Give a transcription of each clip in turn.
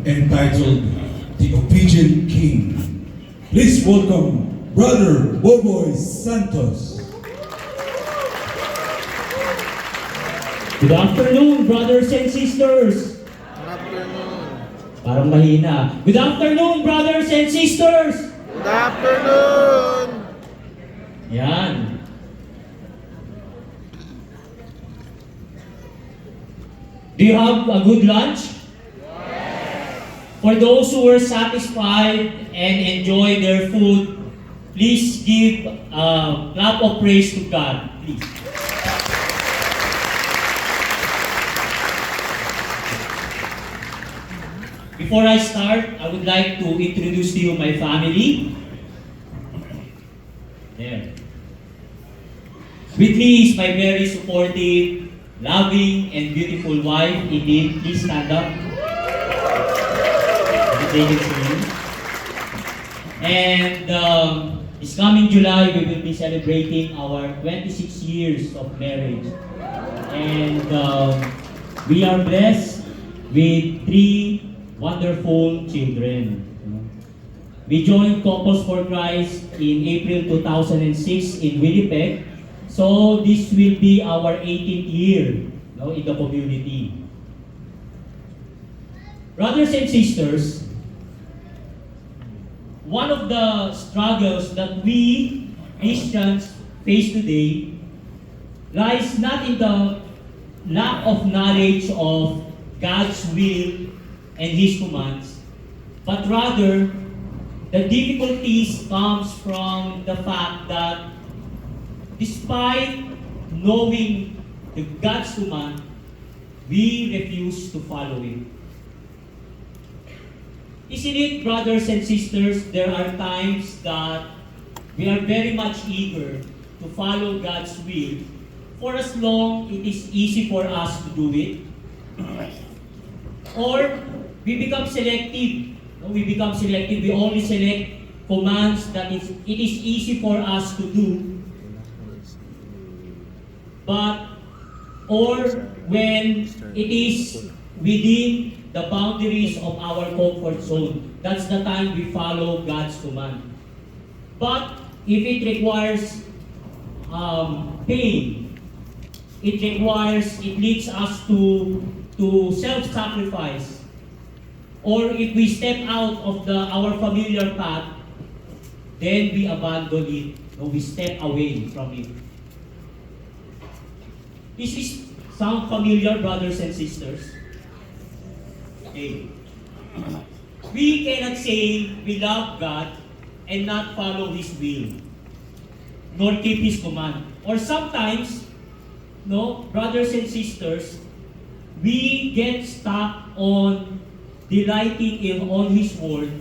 entitled The Obedient King. Please welcome Brother Boboy Santos. Good afternoon, brothers and sisters. Good afternoon. Parang mahina. Good afternoon, brothers and sisters. Good afternoon. Yan. Do you have a good lunch? Yes. For those who were satisfied and enjoy their food, please give a clap of praise to God, please. Before I start, I would like to introduce to you my family. There. With me is my very supportive, loving, and beautiful wife, Edith. Please stand up. Take it to you. And this coming July, we will be celebrating our 26 years of marriage. And we are blessed with 3 wonderful children. We joined Couples for Christ in April 2006 in Winnipeg. So this will be our 18th year in the community. Brothers and sisters, one of the struggles that we Christians face today lies not in the lack of knowledge of God's will and His commands, but rather the difficulties comes from the fact that despite knowing the God's command, we refuse to follow it. Isn't it, brothers and sisters, there are times that we are very much eager to follow God's will for as long it is easy for us to do it? Or we become selective. We only select commands that it is easy for us to do. Or when it is within the boundaries of our comfort zone, that's the time we follow God's command. But if it requires pain, it leads us to self-sacrifice, or if we step out of our familiar path, then we abandon it, or we step away from it. This is sound familiar, brothers and sisters? Okay. We cannot say we love God and not follow His will, nor keep His command. Or sometimes, brothers and sisters, we get stuck on delighting on His word,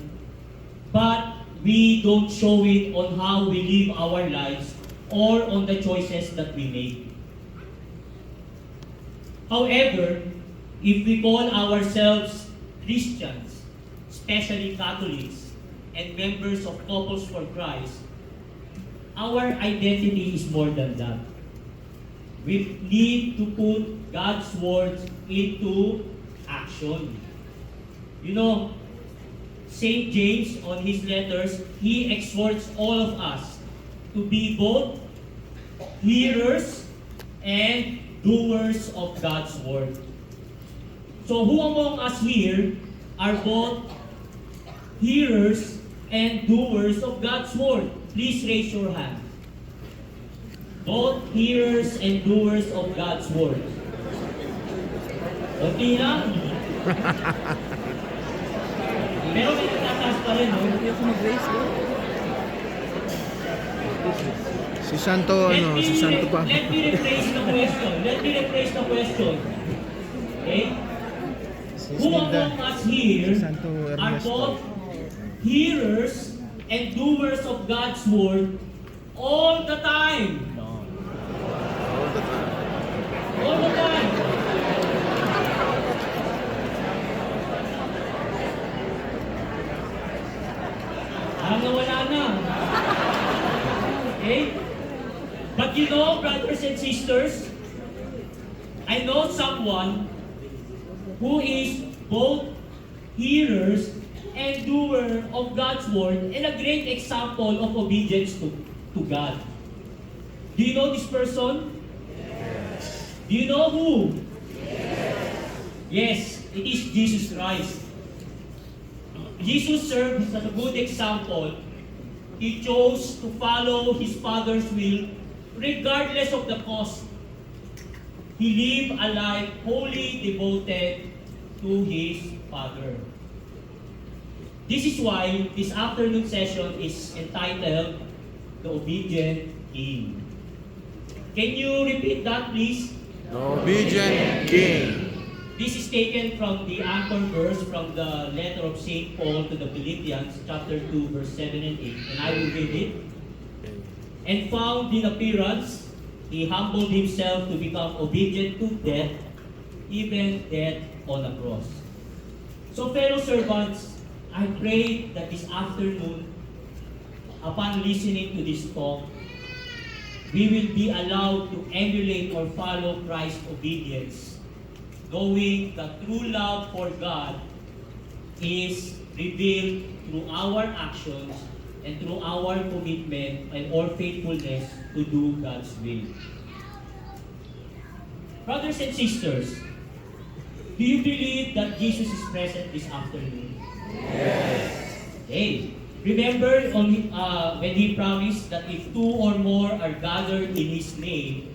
but we don't show it on how we live our lives or on the choices that we make. However, if we call ourselves Christians, especially Catholics, and members of Couples for Christ, our identity is more than that. We need to put God's words into action. St. James, on his letters, he exhorts all of us to be both hearers and doers of God's word. So who among us here are both hearers and doers of God's word? Please raise your hand. Both hearers and doers of God's word. Okay lang? Pero may nagtataas pa rin, Si Santo pa. Let me rephrase the question. Okay? Who among us here are both hearers and doers of God's word all the time? All the time. Parang nawala na. Okay? But brothers and sisters, I know someone who is both hearers, and doer of God's word, and a great example of obedience to God. Do you know this person? Do you know who? Yes, it is Jesus Christ. Jesus served as a good example. He chose to follow His Father's will regardless of the cost. He lived a life wholly devoted to His Father. This is why this afternoon session is entitled The Obedient King. Can you repeat that, please? The Obedient King. This is taken from the anchor verse from the letter of St. Paul to the Philippians, chapter 2, verse 7 and 8. And I will read it. And found in appearance, He humbled Himself to become obedient to death, even death on a cross. So fellow servants, I pray that this afternoon, upon listening to this talk, we will be allowed to emulate or follow Christ's obedience, knowing that true love for God is revealed through our actions and through our commitment and our faithfulness to do God's will. Brothers and sisters, do you believe that Jesus is present this afternoon? Yes. Hey, remember when He promised that if two or more are gathered in His name,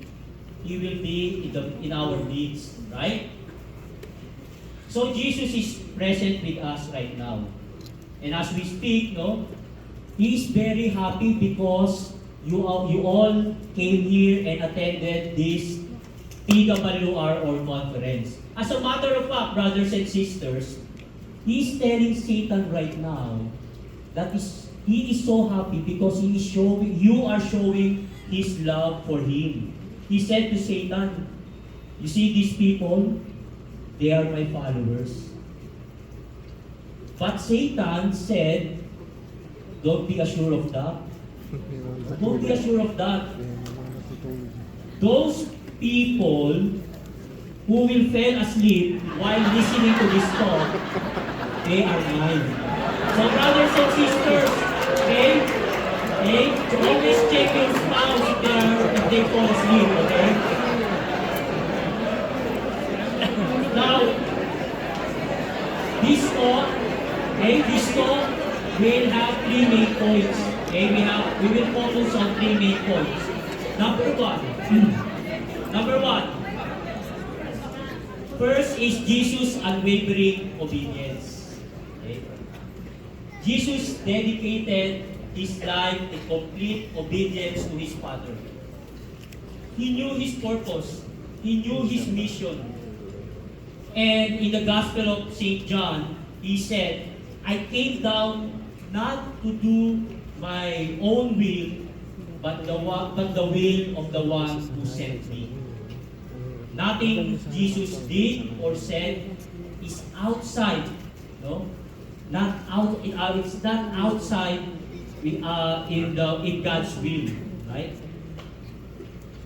He will be in our midst, right? So Jesus is present with us right now. And as we speak, He is very happy because you all came here and attended this PWR or conference. As a matter of fact, brothers and sisters, He is telling Satan right now that he is so happy because you are showing His love for him. He said to Satan, you see these people, they are my followers. But Satan said, don't be assured of that. Don't be assured of that. Those people who will fall asleep while listening to this talk, they are mine. So brothers and sisters, okay? So always check your spouse if they fall asleep, okay? Now, this talk will have three main points. Okay, we will focus on three main points. Number one. First is Jesus' unwavering obedience. Okay? Jesus dedicated His life in complete obedience to His Father. He knew His purpose. He knew His mission. And in the Gospel of St. John, He said, I came down not to do my own will, but the will of the one who sent me. Nothing Jesus did or said is outside, it's not outside in God's will, right?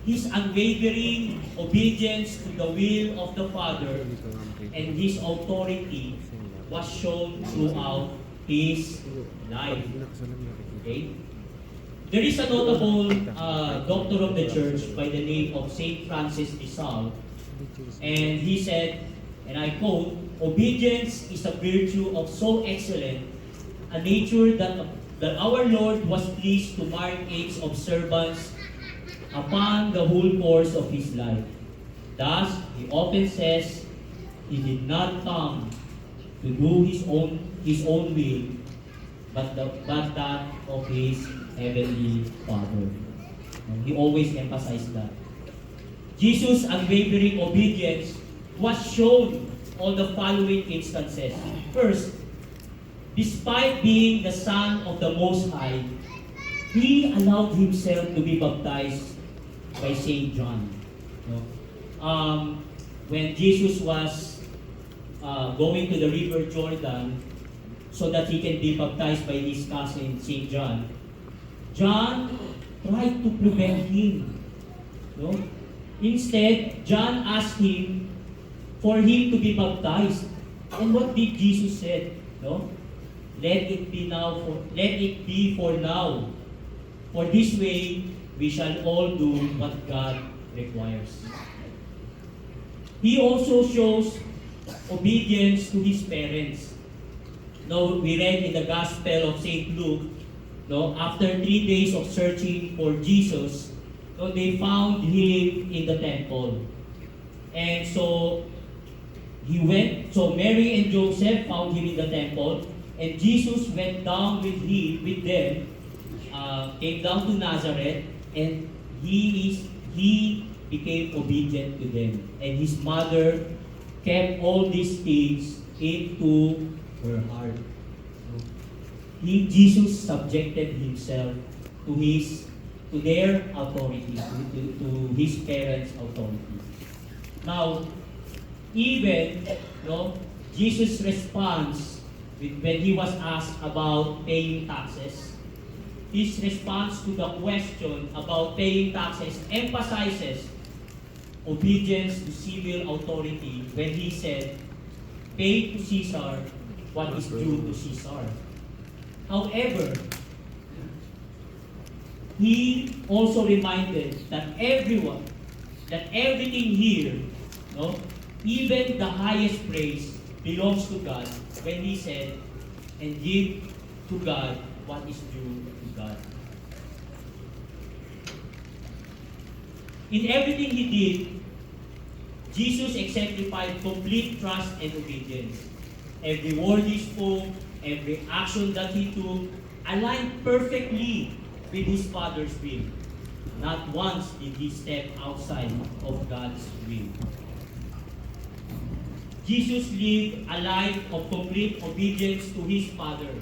His unwavering obedience to the will of the Father and His authority was shown throughout His life. Okay? There is a notable doctor of the church by the name of Saint Francis de Sales, and he said, and I quote, obedience is a virtue of so excellent a nature that our Lord was pleased to mark its observance upon the whole course of His life. Thus, He often says, He did not come to do His own will, but that of His Heavenly Father. And He always emphasized that. Jesus' unwavering obedience was shown on the following instances. First, despite being the Son of the Most High, He allowed Himself to be baptized by St. John. When Jesus was going to the river Jordan so that He can be baptized by His cousin St. John, John tried to prevent Him. Instead, John asked Him for Him to be baptized. And what did Jesus said? No? Let it be for now. For this way we shall all do what God requires. He also shows obedience to his parents. No, we read in the Gospel of St. Luke, no, after 3 days of searching for Jesus, no, they found him in the temple. And so Mary and Joseph found him in the temple, and Jesus went down with them, came down to Nazareth, and he became obedient to them. And his mother kept all these things into her heart. Jesus subjected himself to their authority, to his parents' authority. Now, even Jesus' response when he was asked about paying taxes, his response to the question about paying taxes emphasizes obedience to civil authority when he said, "Pay to Caesar what is due to Caesar." However, he also reminded that everything here, even the highest praise belongs to God when he said, "And give to God what is due to God." In everything he did, Jesus exemplified complete trust and obedience. Every word he spoke, every action that he took, aligned perfectly with his Father's will. Not once did he step outside of God's will. Jesus lived a life of complete obedience to his Father.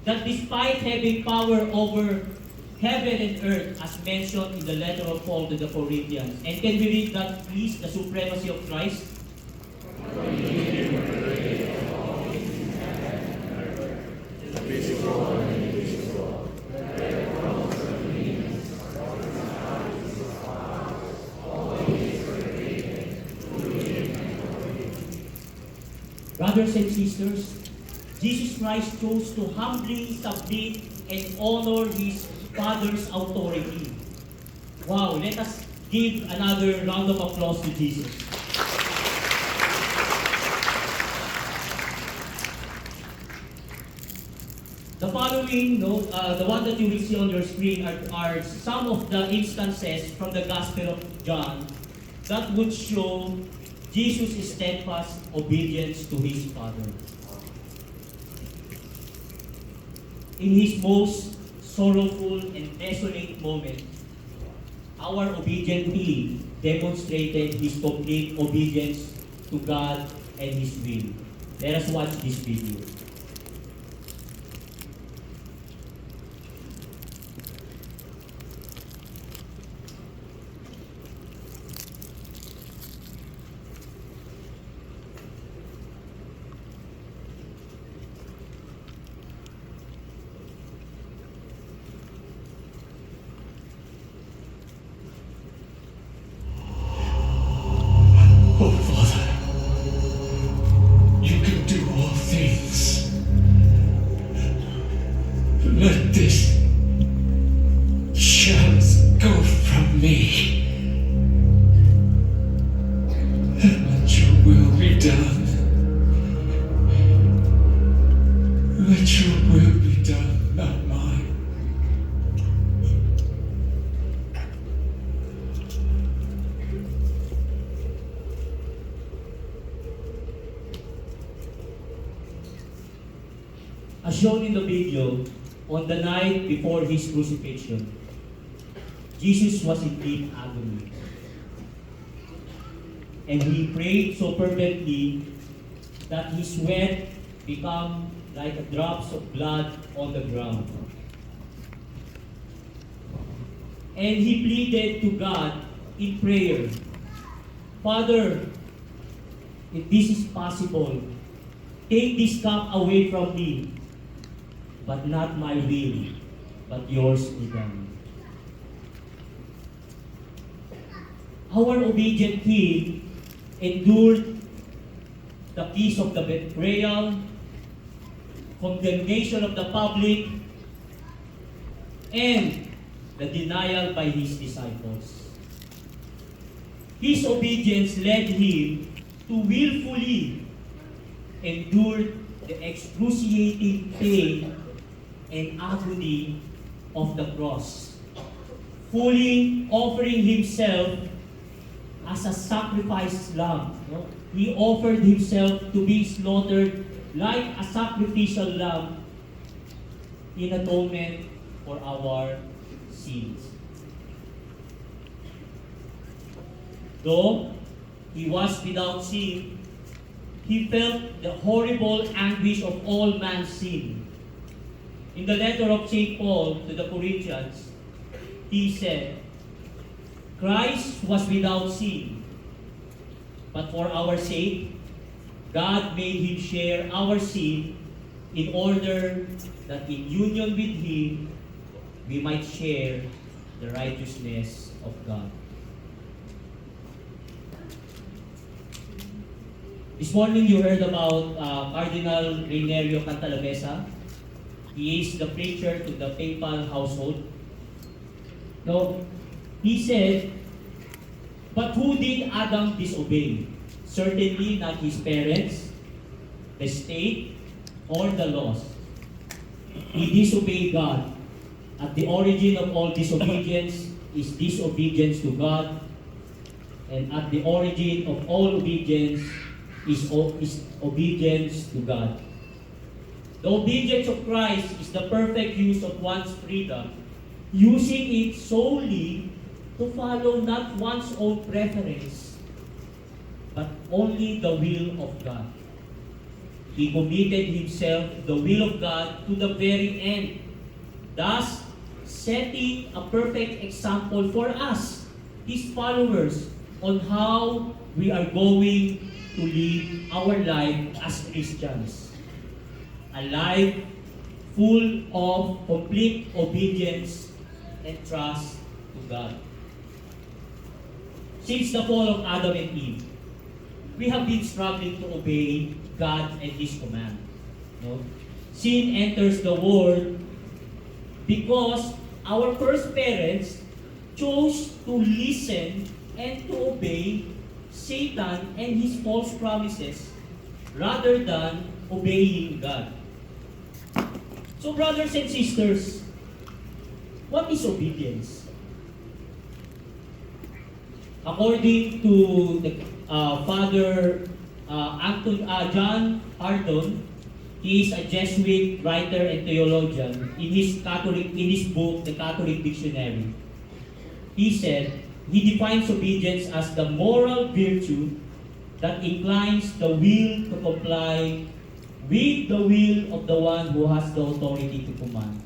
That despite having power over heaven and earth, as mentioned in the letter of Paul to the Corinthians. And can we read that, please, the supremacy of Christ? Brothers and sisters, Jesus Christ chose to humbly submit and honor his Father's authority. Wow, let us give another round of applause to Jesus. The following, the one that you will see on your screen are some of the instances from the Gospel of John that would show Jesus' steadfast obedience to his Father. In his most sorrowful and desolate moment, our obedient King demonstrated his complete obedience to God and his will. Let us watch this video. Oh, Father, you can do all things. Let this chalice go from me. And let your will be done. Let your will be done, not mine. As shown in the video, on the night before his crucifixion, Jesus was in deep agony. And he prayed so fervently that his sweat became like drops of blood on the ground. And he pleaded to God in prayer, "Father, if this is possible, take this cup away from me, but not my will, but yours be done." Our obedient King endured the kiss of the betrayal, condemnation of the public, and the denial by his disciples. His obedience led him to willfully endure the excruciating pain and agony of the cross, fully offering himself as a sacrifice lamb. No? He offered himself to be slaughtered like a sacrificial lamb in atonement for our sins. Though he was without sin, he felt the horrible anguish of all man's sin. In the letter of St. Paul to the Corinthians, he said, Christ was without sin, but for our sake, God made him share our sin in order that in union with him, we might share the righteousness of God. This morning you heard about Cardinal Rainerio Cantalamessa. He is the preacher to the papal household. Now, he said, but who did Adam disobey? Certainly not his parents, the state, or the laws. He disobeyed God. At the origin of all disobedience is disobedience to God, and at the origin of all obedience is obedience to God. The obedience of Christ is the perfect use of one's freedom, using it solely to follow not one's own preference, but only the will of God. He committed himself to the will of God to the very end, thus setting a perfect example for us, his followers, on how we are going to live our life as Christians. A life full of complete obedience and trust to God. Since the fall of Adam and Eve, we have been struggling to obey God and His command. No? Sin enters the world because our first parents chose to listen and to obey Satan and his false promises rather than obeying God. So brothers and sisters, what is obedience? According to the Father John Hardon, he is a Jesuit writer and theologian. In his book, The Catholic Dictionary, he said, he defines obedience as the moral virtue that inclines the will to comply with the will of the one who has the authority to command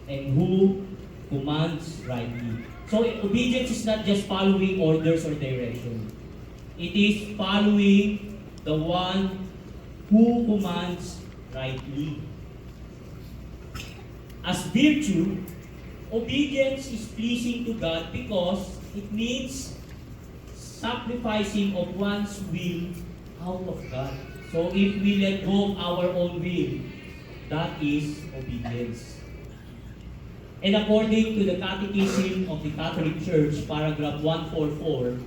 and who commands rightly. So obedience is not just following orders or direction. It is following the one who commands rightly. As virtue, obedience is pleasing to God because it means sacrificing of one's will out of God. So if we let go of our own will, that is obedience. And according to the Catechism of the Catholic Church, paragraph 144,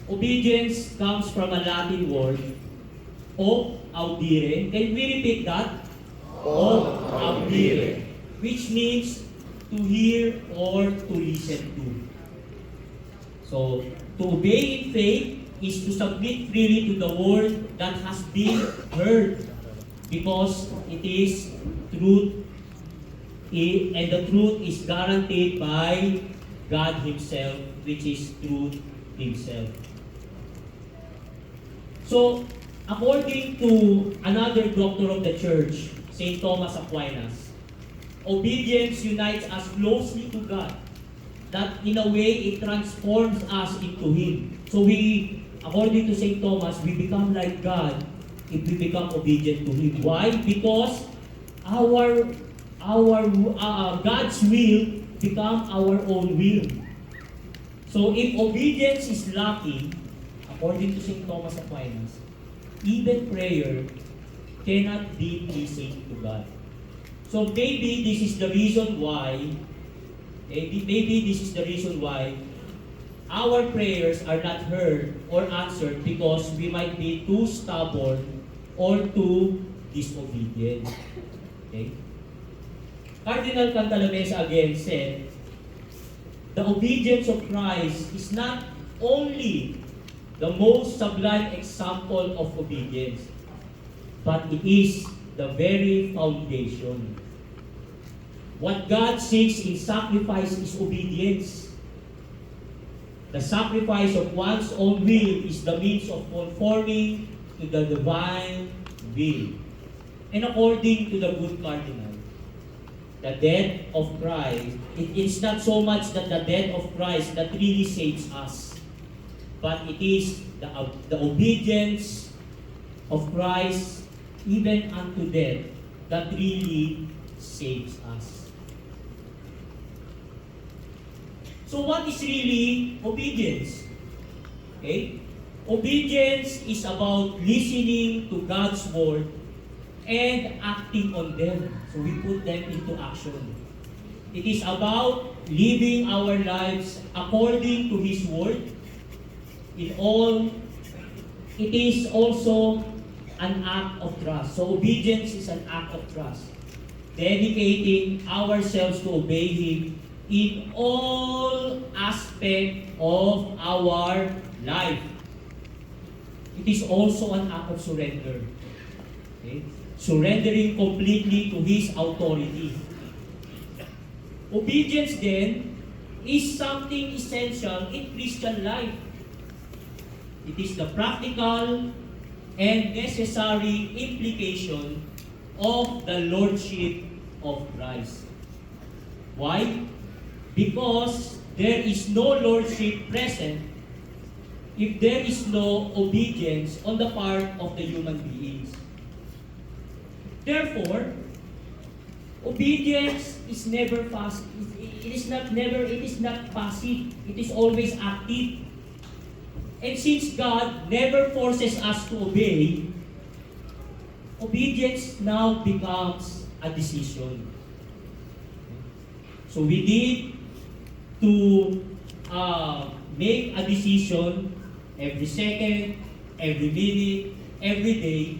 obedience comes from a Latin word, audire. Can we repeat that? Audire, which means to hear or to listen to. So, to obey in faith is to submit freely to the word that has been heard, because it is truth, and the truth is guaranteed by God Himself, which is truth Himself. So, according to another doctor of the church, St. Thomas Aquinas, obedience unites us closely to God, that in a way it transforms us into Him. So we, according to St. Thomas, we become like God if we become obedient to Him. Why? Because our God's will become our own will. So if obedience is lacking, according to St. Thomas Aquinas, even prayer cannot be pleasing to God. So maybe this is the reason why, our prayers are not heard or answered because we might be too stubborn or too disobedient. Okay? Cardinal Cantalamessa again said, the obedience of Christ is not only the most sublime example of obedience, but it is the very foundation. What God seeks in sacrifice is obedience. The sacrifice of one's own will is the means of conforming to the divine will. And according to the good cardinal, the death of Christ, it is not so much that the death of Christ that really saves us, but it is the obedience of Christ even unto death that really saves us. So what is really obedience? Okay? Obedience is about listening to God's word and acting on them. So we put them into action. It is about living our lives according to His word. In all, it is also an act of trust. So obedience is an act of trust. Dedicating ourselves to obey Him in all aspects of our life. It is also an act of surrender. Okay? Surrendering completely to His authority. Obedience then is something essential in Christian life. It is the practical and necessary implication of the Lordship of Christ. Why? Because there is no Lordship present if there is no obedience on the part of the human beings. Therefore, obedience is never passive. It is not passive. It is always active. And since God never forces us to obey, obedience now becomes a decision. So we need to make a decision every second, every minute, every day,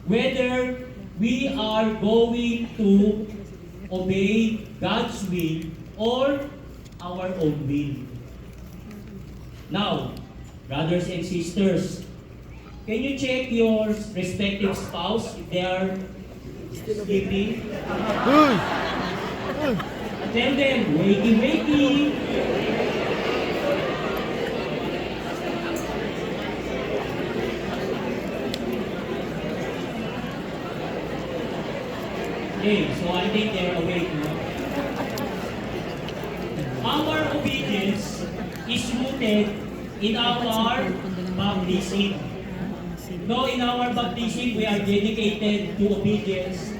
whether we are going to obey God's will or our own will. Now, brothers and sisters, can you check your respective spouse if they are sleeping? Tell them, wakey, wakey. Okay, so I think they're awake now. Our obedience is rooted in our baptism. No, in our baptism, we are dedicated to obedience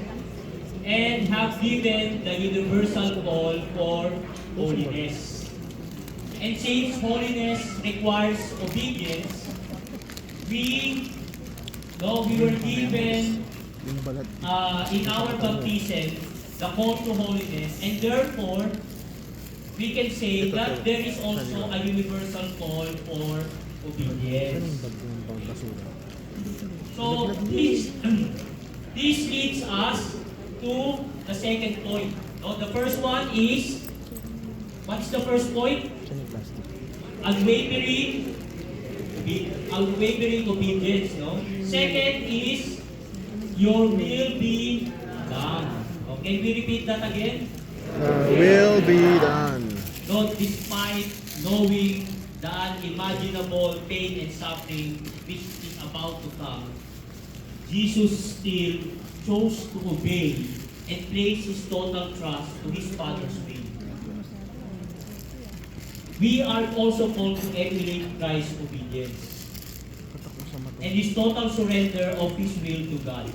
and have given the universal call for holiness. And since holiness requires obedience, we were given in our baptism the call to holiness, and therefore we can say that there is also a universal call for obedience. So this leads us to the second point. No, the first one is, what is the first point? Unwavering obedience. No? Second is, your will be done. Okay, we repeat that again? Will be done. Not despite knowing the unimaginable pain and suffering which is about to come, Jesus still chose to obey and place His total trust to His Father's will. We are also called to emulate Christ's obedience and His total surrender of His will to God.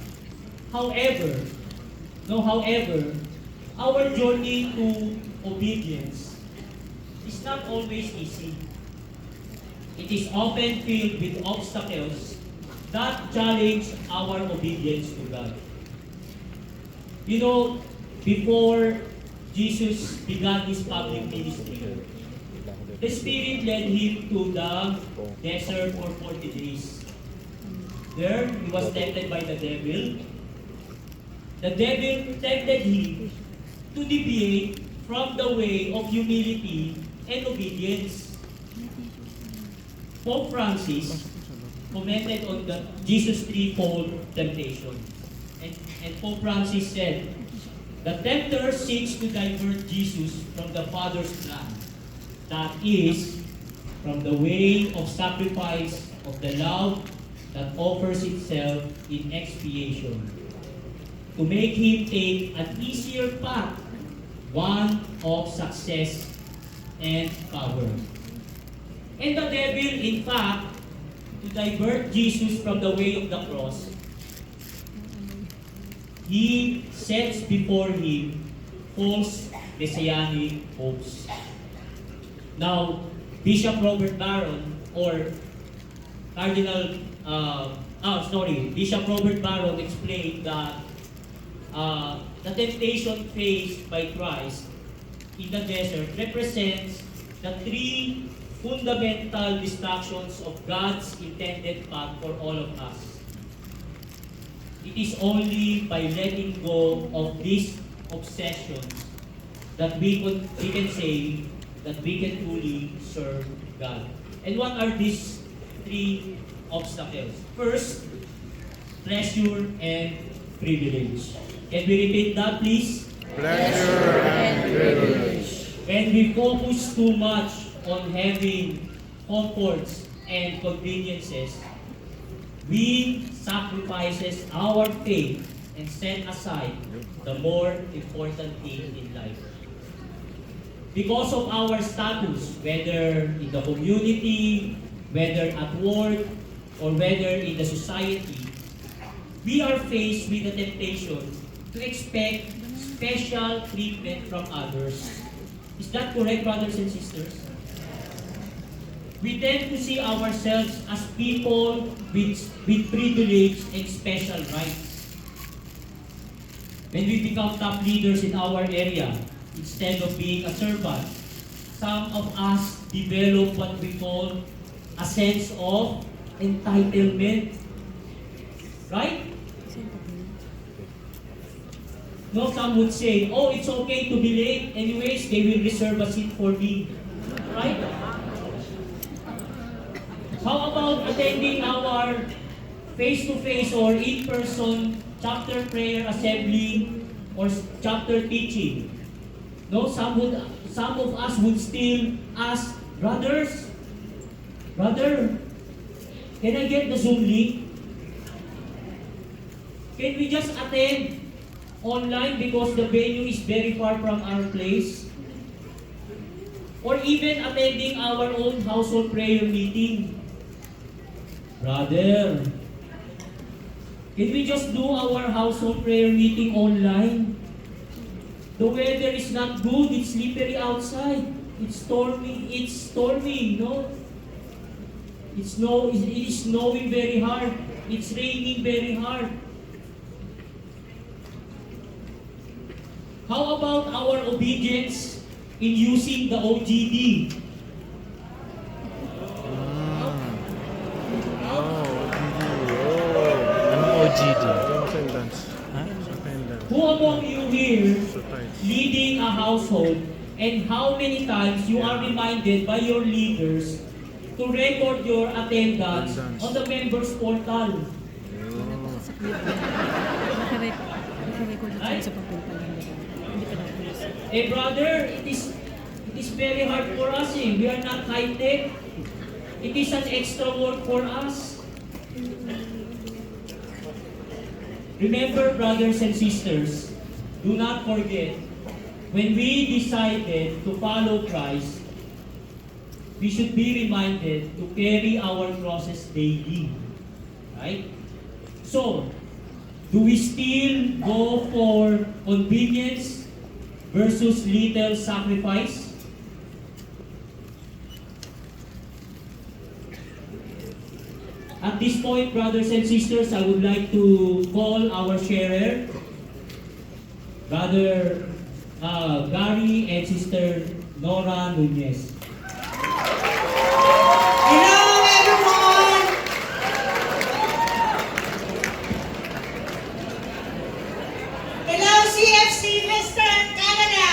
However, our journey to obedience is not always easy. It is often filled with obstacles that challenge our obedience to God. You know, before Jesus began his public ministry, the Spirit led him to the desert for 40 days. There, he was tempted by the devil. The devil tempted him to deviate from the way of humility and obedience. Pope Francis commented on the Jesus threefold temptation. And Pope Francis said, the tempter seeks to divert Jesus from the Father's plan. That is, from the way of sacrifice of the love that offers itself in expiation, to make him take an easier path, one of success and power. And the devil, in fact, to divert Jesus from the way of the cross, he sets before him false messianic hopes. Now, Bishop Robert Barron, or Bishop Robert Barron explained that the temptation faced by Christ in the desert represents the three fundamental distractions of God's intended path for all of us. It is only by letting go of these obsessions that we can say that we can truly serve God. And what are these three obstacles? First, pleasure and privilege. Can we repeat that, please? Pleasure and privilege. When we focus too much on having comforts and conveniences, we sacrifices our faith and set aside the more important thing in life. Because of our status, whether in the community, whether at work, or whether in the society, we are faced with the temptation to expect special treatment from others. Is that correct, brothers and sisters? We tend to see ourselves as people with privilege and special rights. When we become top leaders in our area, instead of being a servant, some of us develop what we call a sense of entitlement. Right? No, some would say, oh, it's okay to be late. Anyways, they will reserve a seat for me. Right? How about attending our face-to-face or in-person chapter prayer assembly or chapter teaching? No, some of us would still ask, brother, can I get the Zoom link? Can we just attend online because the venue is very far from our place? Or even attending our own household prayer meeting? Brother, can we just do our household prayer meeting online? The weather is not good, it's slippery outside. It's stormy, no? It is snowing very hard. It's raining very hard. How about our obedience in using the OGD? Attendance. Who among you here leading a household, and how many times you are reminded by your leaders to record your attendance on the members portal? Right? Eh brother, it is very hard for us. We are not high-tech. It is an extra work for us. Remember, brothers and sisters, do not forget, when we decided to follow Christ, we should be reminded to carry our crosses daily. Right? So, do we still go for convenience versus little sacrifice? At this point, brothers and sisters, I would like to call our sharer, Brother Gary and Sister Nora Nunez. Hello, everyone! Hello, CFC Western Canada!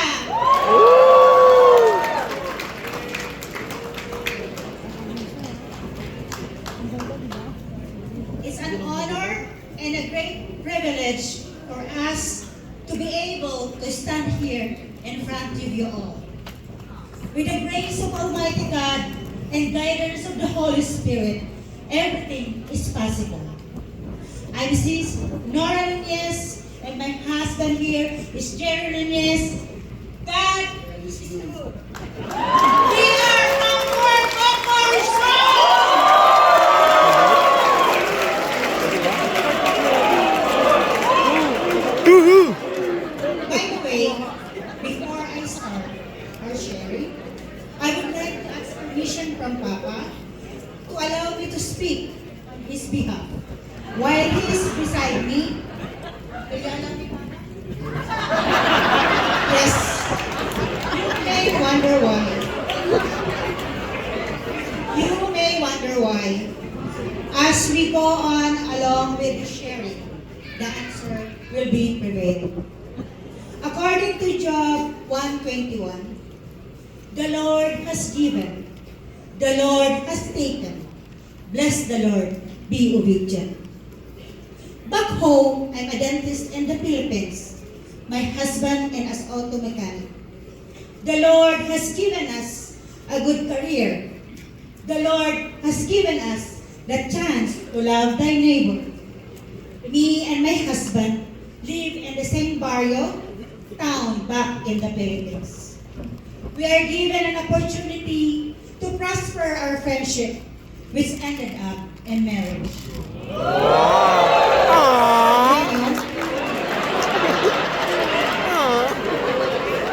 It's an honor and a great privilege for us to be able to stand here in front of you all. With the grace of Almighty God and guidance of the Holy Spirit, everything is possible. I'm Sis Nora Nunez, and my husband here is Jerry Nunez. God is good. We are Angkor strong! By the way, before I start our sharing, I would like to ask permission from Papa to allow me to speak on his behalf. While he is beside me, yes, you may wonder why. You may wonder why. As we go on along with the sharing, the answer will be prevailed. According to Job 1:21, the Lord has given, the Lord has taken. Bless the Lord, be obedient. Back home, I'm a dentist in the Philippines. My husband and as auto mechanic. The Lord has given us a good career. The Lord has given us the chance to love thy neighbor. Me and my husband live in the same barrio town back in the Philippines. We are given an opportunity to prosper our friendship, which ended up in marriage.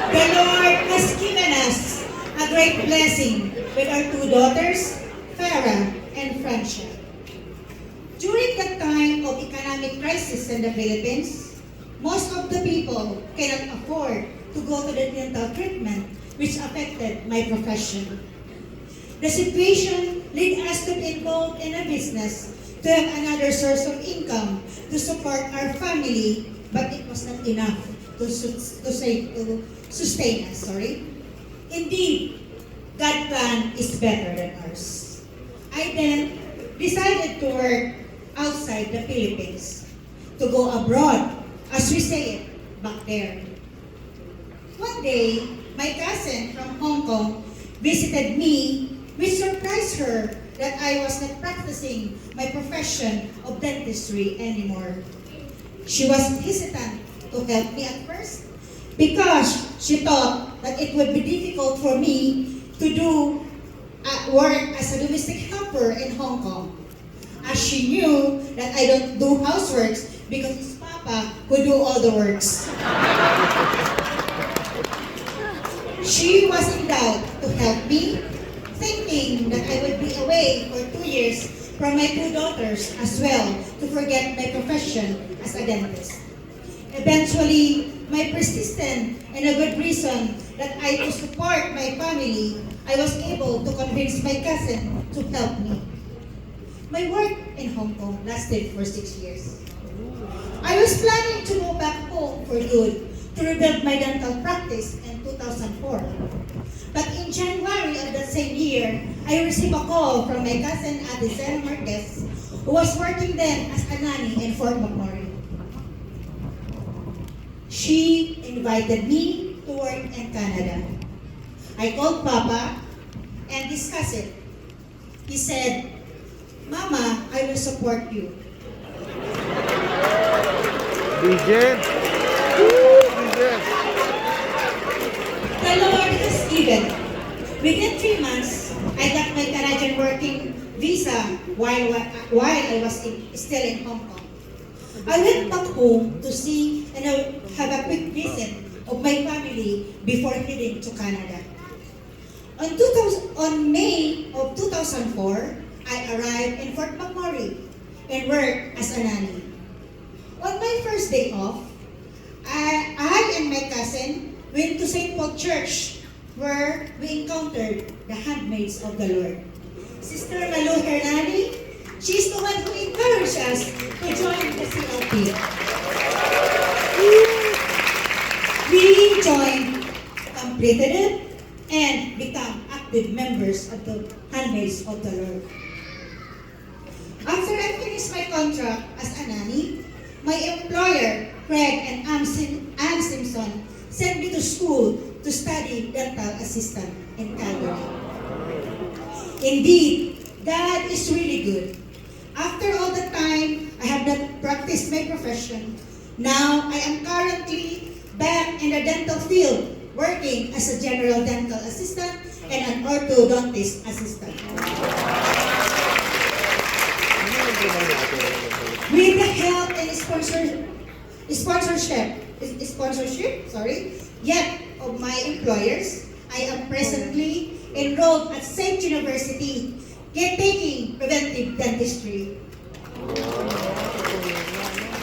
The Lord has given us a great blessing with our two daughters, Farah and Francia. During the time of economic crisis in the Philippines, most of the people cannot afford to go to the dental treatment, which affected my profession. The situation led us to be involved in a business to have another source of income to support our family, but it was not enough to sustain us. Indeed, God's plan is better than ours. I then decided to work outside the Philippines, to go abroad, as we say it back there. One day, my cousin from Hong Kong visited me, which surprised her that I was not practicing my profession of dentistry anymore. She was hesitant to help me at first because she thought that it would be difficult for me to do work as a domestic helper in Hong Kong, as she knew that I don't do houseworks because it's Papa who do all the works. She was in doubt to help me, thinking that I would be away for 2 years from my two daughters as well to forget my profession as a dentist. Eventually, my persistence and a good reason that I to support my family, I was able to convince my cousin to help me. My work in Hong Kong lasted for 6 years. I was planning to go back home for good to rebuild my dental practice in 2004. But in January of that same year, I received a call from my cousin Ate Sarah Marquez, who was working then as a nanny in Fort McMurray. She invited me to work in Canada. I called Papa and discussed it. He said, "Mama, I will support you." Legend. Legend. The Lord has given. Within 3 months, I got my Canadian working visa while I was still in Hong Kong. I went back home to see and have a quick visit of my family before heading to Canada. On May of 2004, I arrived in Fort McMurray and worked as a nanny. On my first day off, I and my cousin went to St. Paul Church where we encountered the handmaids of the Lord. Sister Malu Hernani, she's the one who encouraged us to join the CLP. We joined, completed it, and become active members of the handmaids of the Lord. After I finished my contract as a nanny, my employer, Craig and Ann Simpson, sent me to school to study dental assistant in Calgary. Indeed, God is really good. After all the time I have not practiced my profession, now I am currently back in the dental field, working as a general dental assistant and an orthodontist assistant. With the help and sponsorship, yet of my employers, I am presently enrolled at Saint University, taking preventive dentistry.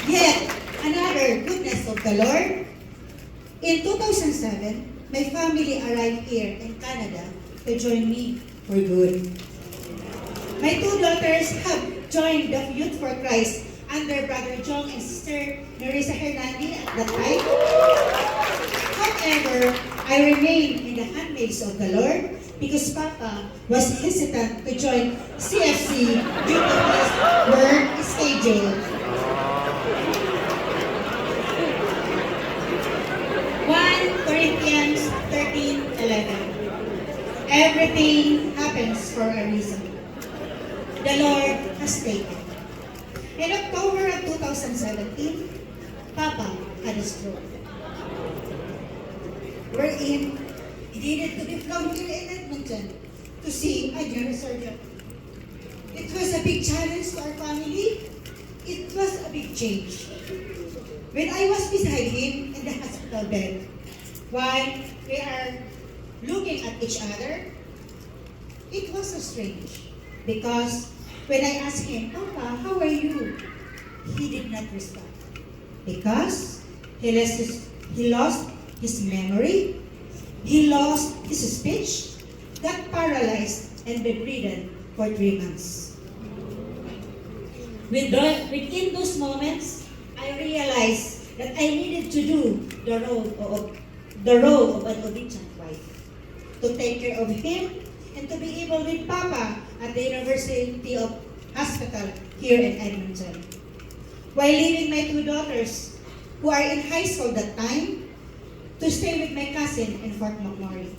Yet another goodness of the Lord. In 2007, my family arrived here in Canada to join me for good. My two daughters have joined the Youth for Christ under Brother Jong and Sister Nerissa Hernandi at that time. However, I remained in the handmaids of the Lord because Papa was hesitant to join CFC due to his work schedule. 1 Corinthians 13:11. Everything happens for a reason. The Lord has taken. In October of 2017, Papa had a stroke. Wherein he needed to be flown here in Edmonton to see a neurosurgeon. It was a big challenge to our family. It was a big change. When I was beside him in the hospital bed, while we are looking at each other, it was so strange because when I asked him, Papa, how are you? He did not respond because he lost his memory, he lost his speech, got paralyzed and bedridden for 3 months. Within those moments, I realized that I needed to do the role of an obedient wife, to take care of him and to be able with Papa at the University of Hospital here in Edmonton. While leaving my two daughters, who are in high school that time, to stay with my cousin in Fort McMurray.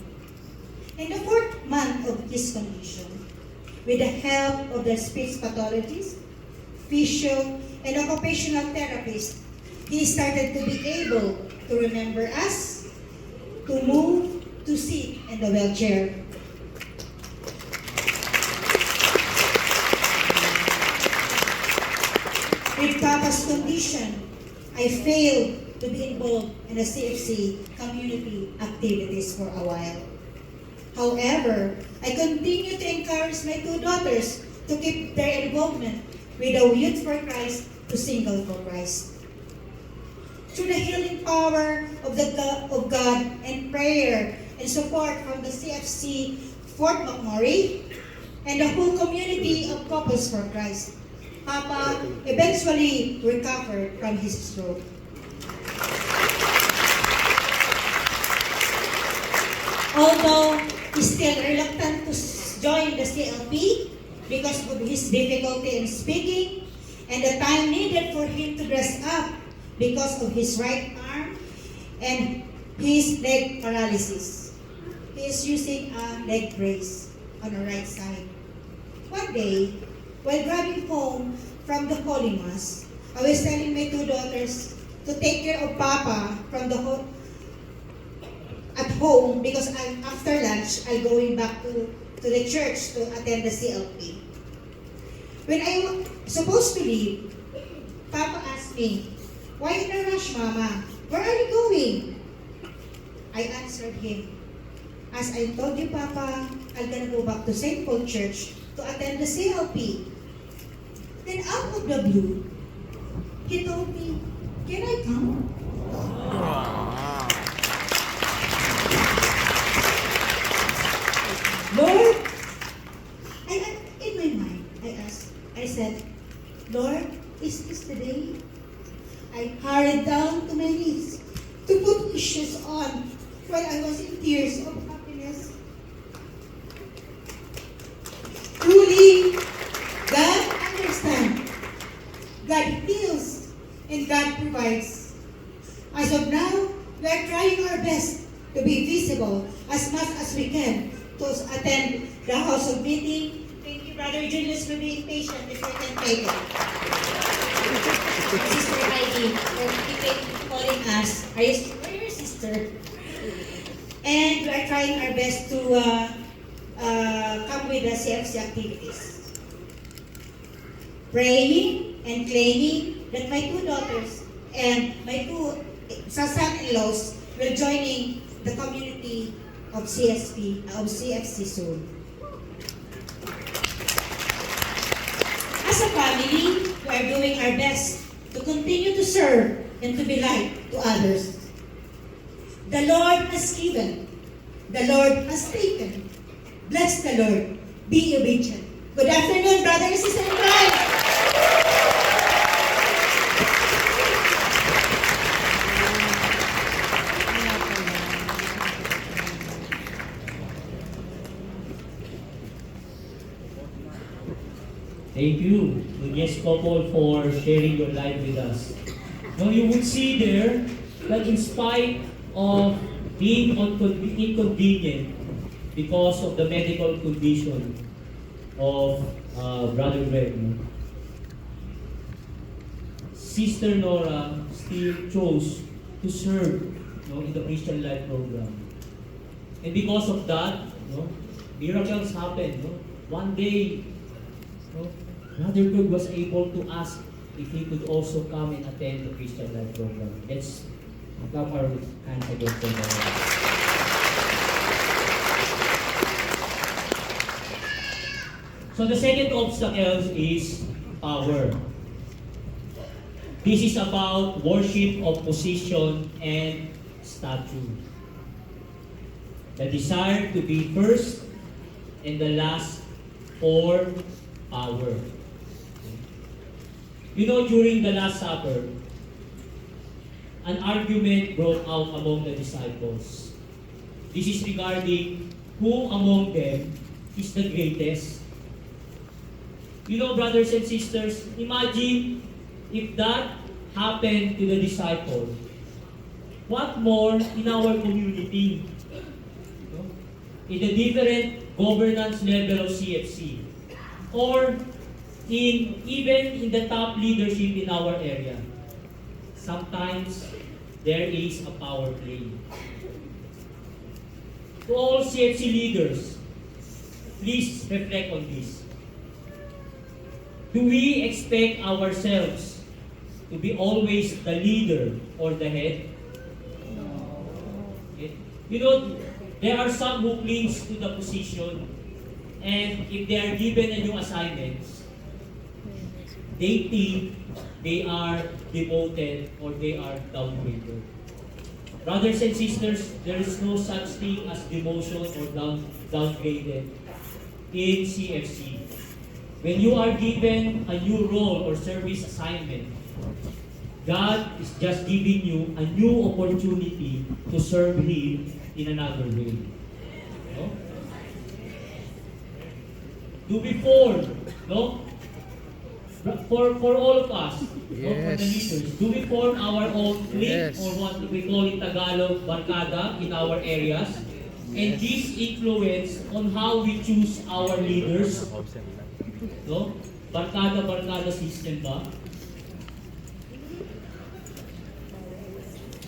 In the 4th month of his condition, with the help of the speech pathologist, physio, and occupational therapist, he started to be able to remember us, to move, to sit in the wheelchair. With Papa's condition, I failed to be involved in the CFC community activities for a while. However, I continue to encourage my two daughters to keep their involvement with the Youth for Christ to Single for Christ. Through the healing power of God and prayer and support from the CFC Fort McMurray and the whole community of Couples for Christ, Papa eventually recovered from his stroke. Although he's still reluctant to join the CLP because of his difficulty in speaking and the time needed for him to dress up because of his right arm and his leg paralysis. He is using a leg brace on the right side. One day, while driving home from the Holy Mass, I was telling my two daughters to take care of Papa from at home because after lunch, I'm going back to the church to attend the CLP. When I was supposed to leave, Papa asked me, "Why in a rush, Mama? Where are you going?" I answered him, "As I told you, Papa, I'm gonna go back to St. Paul Church to attend the CLP. Then out of the blue, he told me, can I come? Lord, in my mind, I said, Lord, is this the day? I hurried down to my knees to put my shoes on while I was in tears of happiness. Truly, God understands, God heals, and God provides. As of now, we are trying our best to be visible as much as we can to attend the House of Meeting. Thank you, Brother Julius, for being patient if we can take it. Sister Heidi, for keeping calling us. Where your sister? And we are trying our best to come with the CFC activities. Praying and claiming that my two daughters and my two son-in-laws will joining the community of CFC soon. As a family, we are doing our best to continue to serve and to be light to others. The Lord has given, the Lord has taken. Bless the Lord. Be obedient. Good afternoon, brothers and sisters in Christ. Thank you, Nunez couple, for sharing your life with us. Now you would see there that in spite of being inconvenient because of the medical condition of Brother Greg, Sister Nora still chose to serve in the Christian Life program. And because of that, miracles happened. One day, Brother Greg was able to ask if he could also come and attend the Christian Life program. Let's clap our hands again for the Lord. So the second obstacle is power. This is about worship of position and statue. The desire to be first and the last for power. During the Last Supper, an argument broke out among the disciples. This is regarding who among them is the greatest. Brothers and sisters, imagine if that happened to the disciple. What more in our community? In the different governance level of CFC, or even in the top leadership in our area. Sometimes there is a power play. To all CFC leaders, please reflect on this. Do we expect ourselves to be always the leader or the head? Okay. There are some who clings to the position, and if they are given a new assignments, they think they are demoted or they are downgraded. Brothers and sisters, there is no such thing as demotion or downgraded in CFC. When you are given a new role or service assignment, God is just giving you a new opportunity to serve Him in another way. Do we form, For all of us, for the leaders, do we form our own clique or what we call in Tagalog, barkada in our areas? And this influence on how we choose our leaders? Barkada system ba?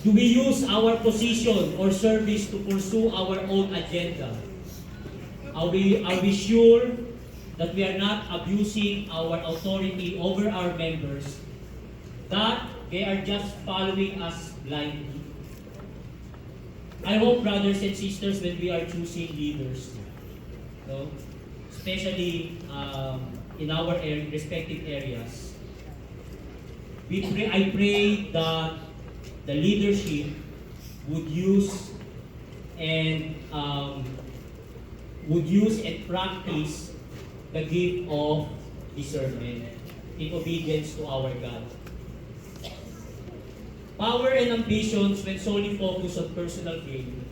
Do we use our position or service to pursue our own agenda? Are we sure that we are not abusing our authority over our members, that they are just following us blindly? I hope, brothers and sisters, when we are choosing leaders, especially in our respective areas. I pray that the leadership would use and practice the gift of discernment in obedience to our God. Power and ambitions, when solely focused on personal gain,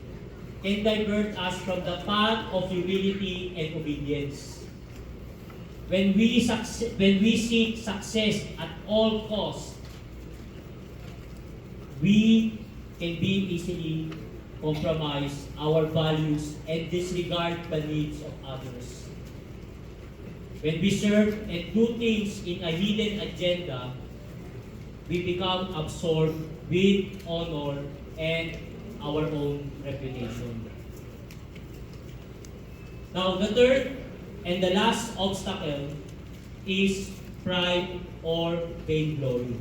can divert us from the path of humility and obedience. When we seek success at all costs, we can be easily compromise our values and disregard the needs of others. When we serve and do things in a hidden agenda, we become absorbed with honor and our own reputation. Now, the third and the last obstacle is pride or vainglory.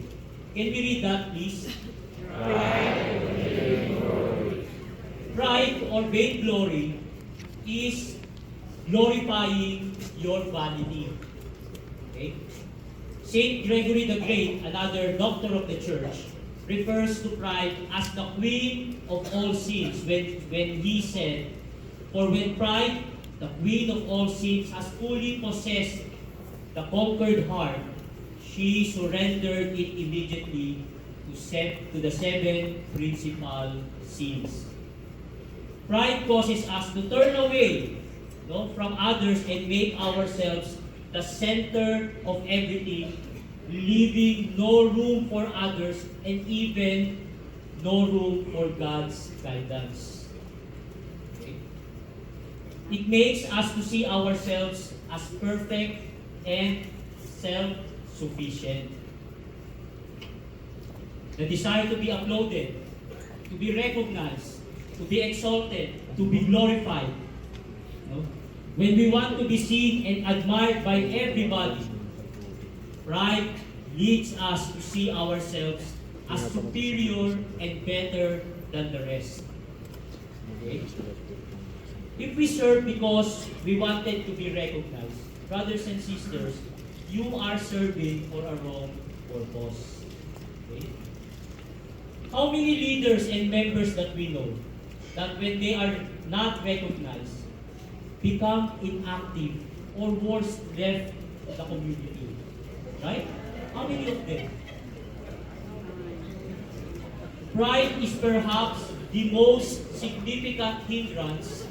Can we read that, please? Pride or vainglory is glorifying your vanity. Okay? Saint Gregory the Great, another doctor of the church, refers to pride as the queen of all sins when he said, "For when pride, the queen of all sins, has fully possessed the conquered heart, she surrendered it immediately to the seven principal sins." Pride causes us to turn away from others and make ourselves the center of everything, leaving no room for others and even no room for God's guidance. Okay? It makes us to see ourselves as perfect and self-sufficient. The desire to be applauded, to be recognized, to be exalted, to be glorified. When we want to be seen and admired by everybody, pride leads us to see ourselves as superior and better than the rest. Okay? If we serve because we wanted to be recognized, brothers and sisters, you are serving for a wrong purpose. Okay? How many leaders and members that we know that when they are not recognized, become inactive or worse, left the community? Right? How many of them? Pride is perhaps the most significant hindrance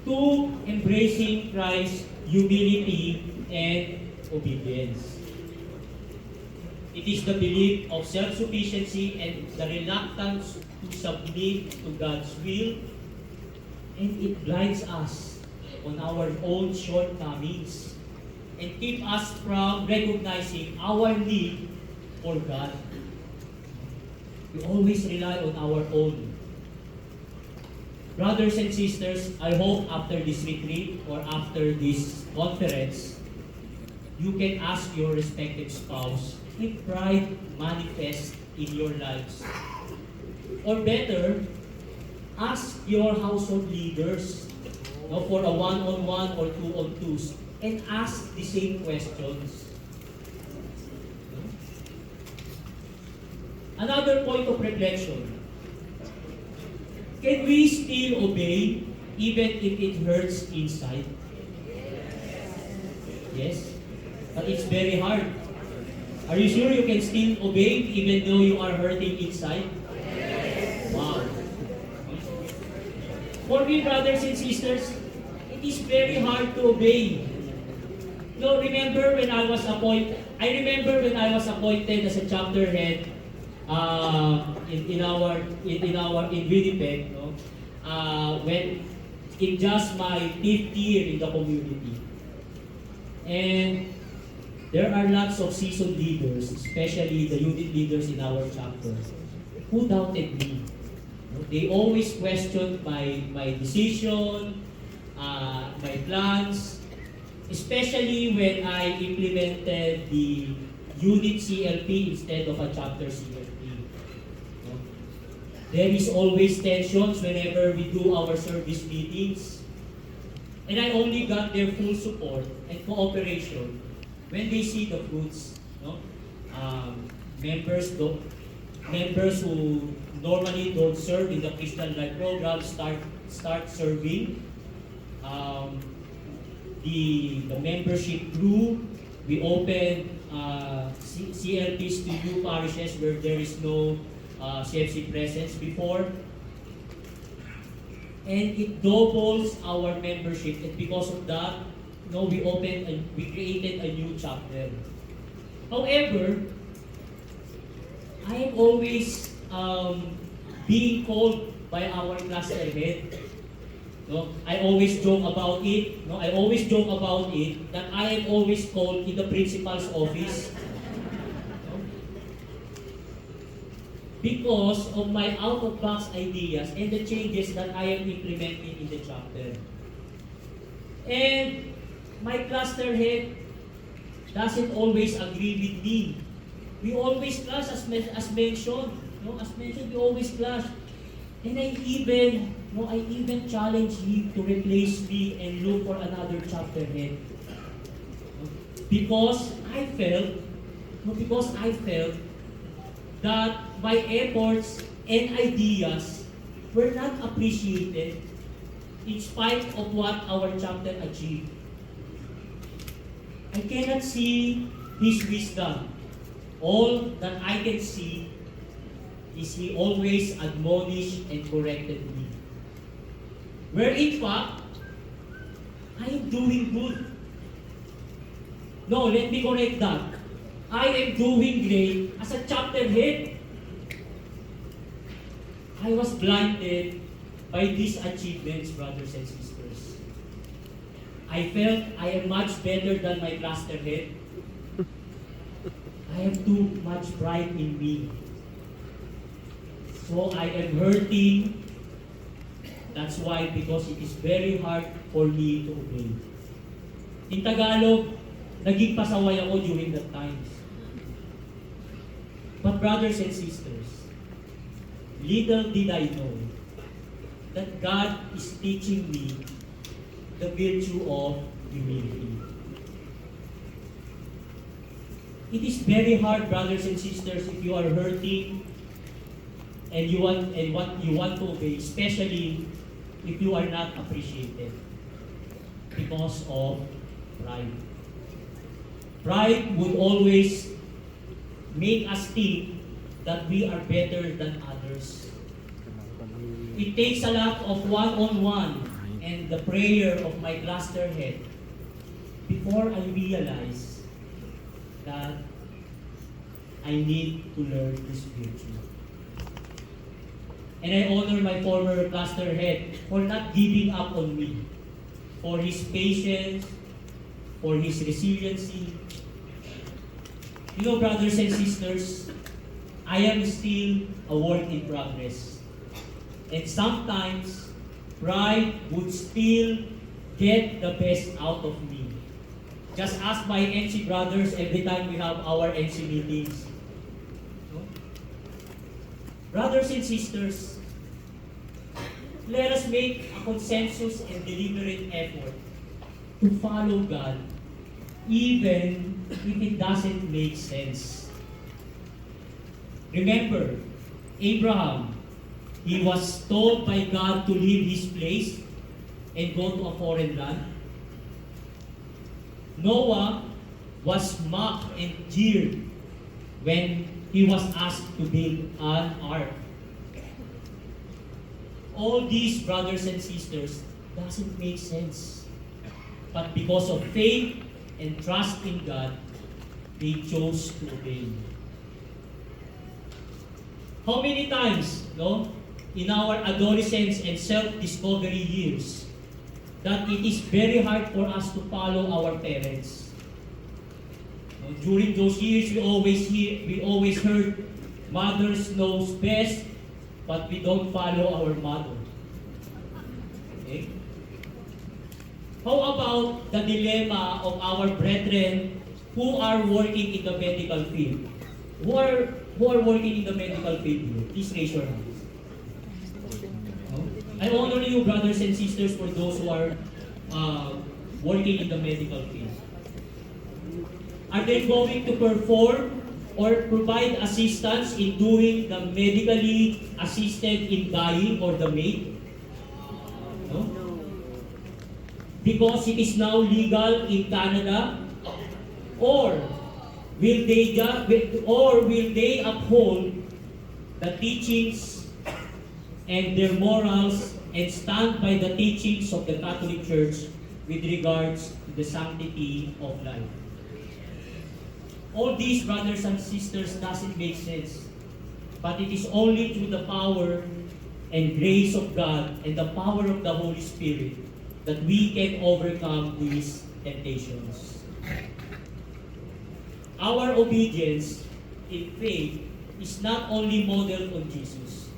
to embracing Christ's humility and obedience. It is the belief of self-sufficiency and the reluctance to submit to God's will, and it blinds us on our own shortcomings and keep us from recognizing our need for God. We always rely on our own. Brothers and sisters, I hope after this retreat or after this conference, you can ask your respective spouse if pride manifests in your lives. Or better, ask your household leaders for a one-on-one or two-on-twos and ask the same questions. Another point of reflection. Can we still obey even if it hurts inside? Yes? But it's very hard. Are you sure you can still obey even though you are hurting inside? Wow. For me, brothers and sisters, it is very hard to obey. No, remember when I was appointed as a chapter head in Winnipeg, when in just my 5th year in the community. And there are lots of seasoned leaders, especially the unit leaders in our chapter, who doubted me. They always questioned my decision, my plans, especially when I implemented the unit CLP instead of a chapter CLP. There is always tensions whenever we do our service meetings. And I only got their full support and cooperation when they see the fruits. No? Members who normally don't serve in the Christian Life program start serving. The membership grew. We opened CLPs to new parishes where there is no CFC presence before. And it doubles our membership, and because of that, we created a new chapter. However, I am always being called by our cluster head. I always joke about it. That I am always called in the principal's office. Because of my out-of-box ideas and the changes that I am implementing in the chapter. And my cluster head doesn't always agree with me. We always clash, as mentioned. We always clash. And I even challenge him to replace me and look for another chapter head. Because I felt that my efforts and ideas were not appreciated in spite of what our chapter achieved. I cannot see his wisdom. All that I can see is he always admonished and corrected me. Where in fact, I am doing good. No, let me correct that. I am doing great as a chapter head. I was blinded by these achievements, brothers and sisters. I felt I am much better than my cluster head. I have too much pride in me. So I am hurting. That's why, because it is very hard for me to obey. In Tagalog, naging pasaway ako during that times. But brothers and sisters, little did I know that God is teaching me the virtue of humility. It is very hard, brothers and sisters, if you are hurting and you want to obey, especially if you are not appreciated because of pride. Pride would always make us think that we are better than others. It takes a lot of one-on-one and the prayer of my cluster head before I realize that I need to learn this virtue. And I honor my former cluster head for not giving up on me, for his patience, for his resiliency. You know, brothers and sisters, I am still a work in progress. And sometimes, pride would still get the best out of me. Just ask my NC brothers every time we have our NC meetings. No? Brothers and sisters, let us make a consensus and deliberate effort to follow God, even if it doesn't make sense. Remember, Abraham, he was told by God to leave his place and go to a foreign land. Noah was mocked and jeered when he was asked to build an ark. All these, brothers and sisters, doesn't make sense. But because of faith and trust in God, they chose to obey. How many times, in our adolescence and self-discovery years, that it is very hard for us to follow our parents. During those years, we always heard, mothers knows best, but we don't follow our mother. Okay? How about the dilemma of our brethren who are working in the medical field? Who are working in the medical field? Please raise your hands. I honor you, brothers and sisters, for those who are working in the medical field? Are they going to perform or provide assistance in doing the medically assisted in dying or the maid? No? Because it is now legal in Canada, or will they uphold the teachings and their morals and stand by the teachings of the Catholic Church with regards to the sanctity of life? All these, brothers and sisters, doesn't make sense. But it is only through the power and grace of God and the power of the Holy Spirit that we can overcome these temptations. Our obedience in faith is not only modeled on Jesus.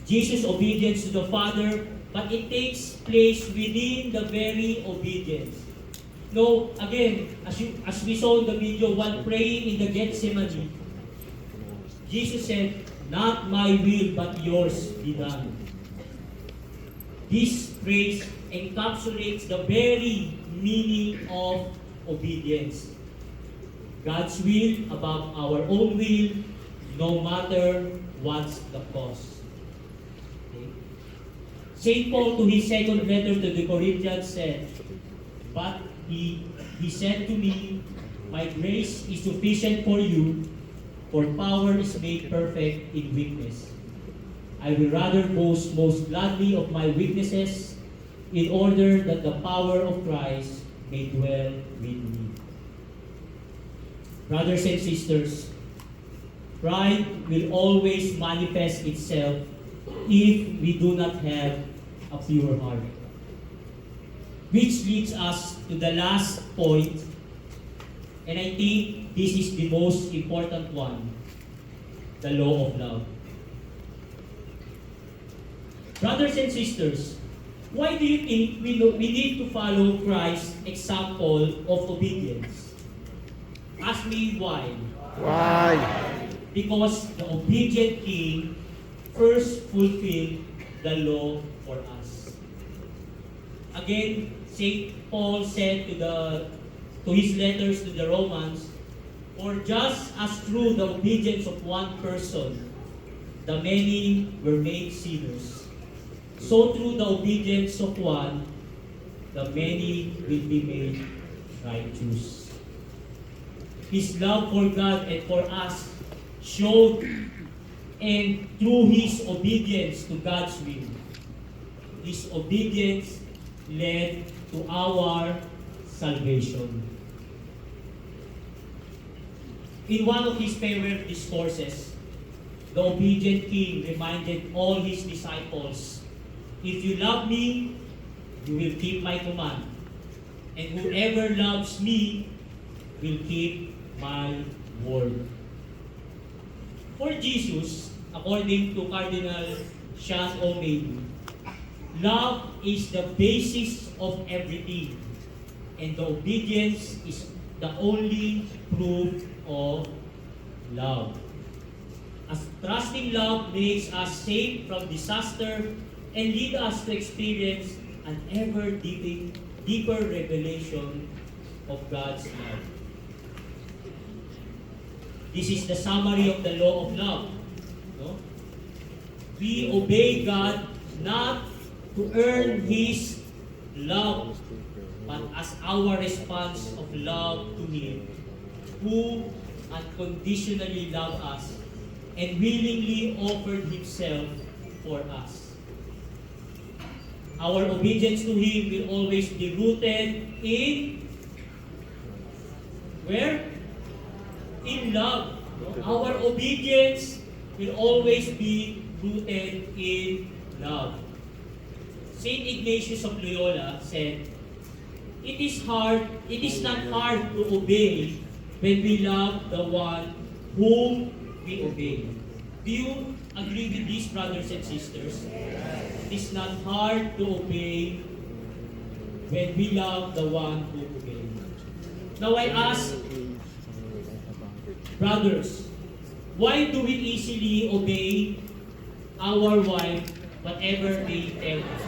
Jesus' obedience to the Father, but it takes place within the very obedience. No, again, as we saw in the video, while praying in the Gethsemane, Jesus said, "Not my will, but yours be done." This phrase encapsulates the very meaning of obedience. God's will above our own will, no matter what's the cost. Okay. St. Paul, to his second letter to the Corinthians, said, "But he said to me, my grace is sufficient for you, for power is made perfect in weakness. I will rather boast most gladly of my weaknesses, in order that the power of Christ may dwell with me." Brothers and sisters, pride will always manifest itself if we do not have a pure heart. Which leads us to the last point, and I think this is the most important one, the law of love. Brothers and sisters, why do you think we need to follow Christ's example of obedience? Ask me why. Why? Because the obedient king first fulfilled the law for us. Again, St. Paul said to his letters to the Romans, "For just as through the obedience of one person, the many were made sinners, so through the obedience of one, the many will be made righteous." His love for God and for us showed, and through his obedience to God's will, his obedience led to our salvation. In one of his farewell discourses, the obedient king reminded all his disciples, "If you love me, you will keep my command. And whoever loves me will keep my word." For Jesus, according to Cardinal Sean O'Malley, love is the basis of everything, and the obedience is the only proof of love. As trusting love makes us safe from disaster and lead us to experience an ever deeper revelation of God's love. This is the summary of the law of love. No? We obey God not to earn His love, but as our response of love to Him, who unconditionally loved us and willingly offered Himself for us. Our obedience to Him will always be rooted in where? In love. Our obedience will always be rooted in love. Saint Ignatius of Loyola said, it is not hard to obey when we love the one whom we obey." Do you agree with these, brothers and sisters? It is not hard to obey when we love the one who obey. Now I ask, brothers, why do we easily obey our wife whatever they tell us?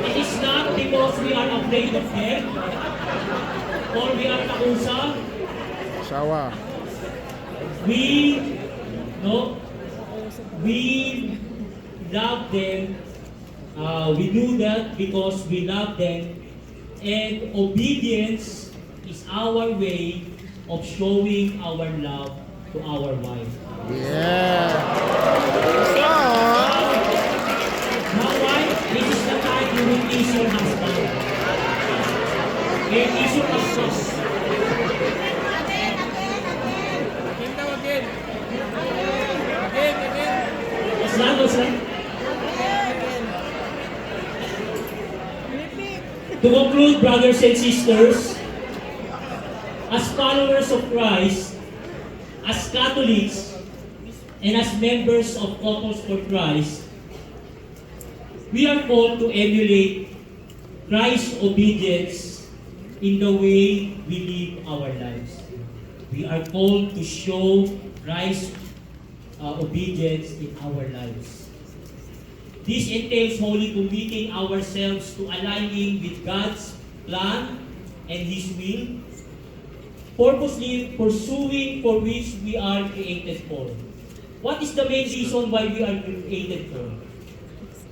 It is not because we are afraid of death or we are nakusa. Sawa. We love them. We do that because we love them, and obedience is our way of showing our love to our wife. Yeah. Now, wife, this is the time you will kiss your husband. Okay, kiss your husband. As long as To conclude, brothers and sisters, as followers of Christ, as Catholics, and as members of Couples for Christ, we are called to emulate Christ's obedience in the way we live our lives. We are called to show Christ's obedience in our lives. This entails wholly committing ourselves to aligning with God's plan and His will, purposely pursuing for which we are created for. What is the main reason why we are created for?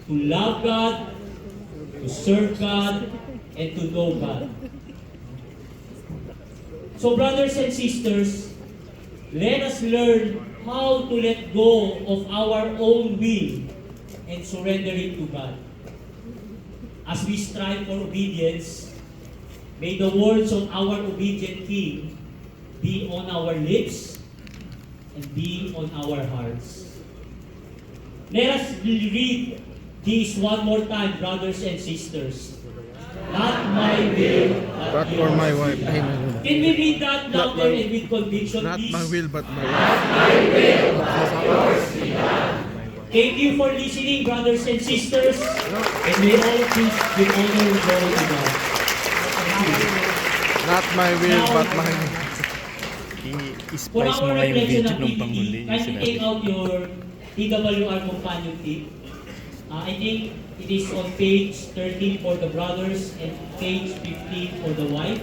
To love God, to serve God, and to know God. So brothers and sisters, let us learn how to let go of our own will and surrender it to God. As we strive for obedience, may the words of our obedient King be on our lips and be on our hearts. Let us read this one more time, brothers and sisters. Not my will, But for my wife. Ay, no. Can we read that Not louder my- and with conviction, Not please? my will, but my wife. Thank you for listening, brothers and sisters. And may all peace with honor go to God. Not my will, but my For I-spice our mo nga yung reflection video nung activity, panghuli. can you take out your TWR companion tip? I think it is on page 13 for the brothers and page 15 for the wife.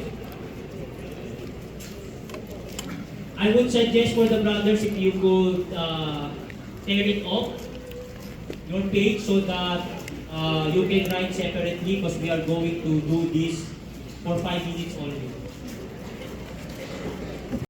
I would suggest for the brothers if you could tear it off your page so that you can write separately because we are going to do this for 5 minutes only.